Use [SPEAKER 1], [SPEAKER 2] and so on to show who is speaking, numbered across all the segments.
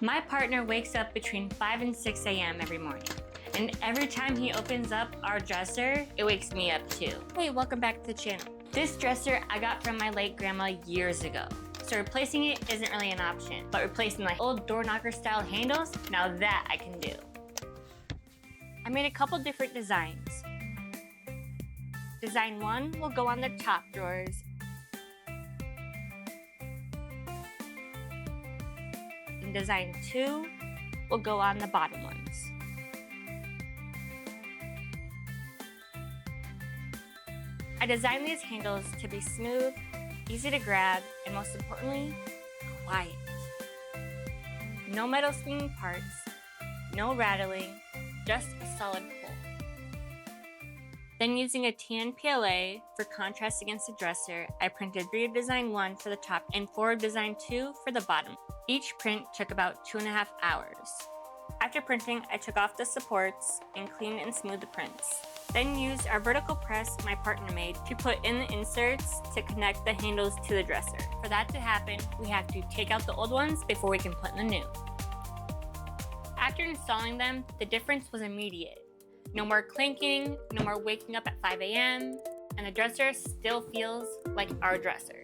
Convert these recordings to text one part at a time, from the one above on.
[SPEAKER 1] My partner wakes up between 5 and 6 a.m. every morning. And every time he opens up our dresser, it wakes me up too. Hey, welcome back to the channel. This dresser I got from my late grandma years ago. So replacing it isn't really an option, but replacing my old door knocker style handles, now that I can do. I made a couple different designs. Design 1 will go on the top drawers. And design 2 will go on the bottom ones. I designed these handles to be smooth, easy to grab, and most importantly, quiet. No metal swinging parts, no rattling, just a solid pull. Then using a tan PLA for contrast against the dresser, I printed 3 of design 1 for the top and 4 of design 2 for the bottom. Each print took about 2.5 hours. After printing, I took off the supports and cleaned and smoothed the prints. Then used our vertical press my partner made to put in the inserts to connect the handles to the dresser. For that to happen, we have to take out the old ones before we can put in the new. After installing them, the difference was immediate. No more clanking, no more waking up at 5 a.m., and the dresser still feels like our dresser.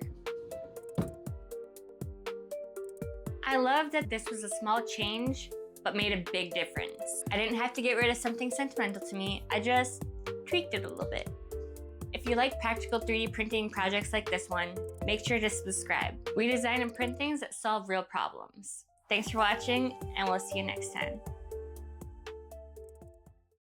[SPEAKER 1] I love that this was a small change, but made a big difference. I didn't have to get rid of something sentimental to me, I just tweaked it a little bit. If you like practical 3D printing projects like this one, make sure to subscribe. We design and print things that solve real problems. Thanks for watching, and we'll see you next time.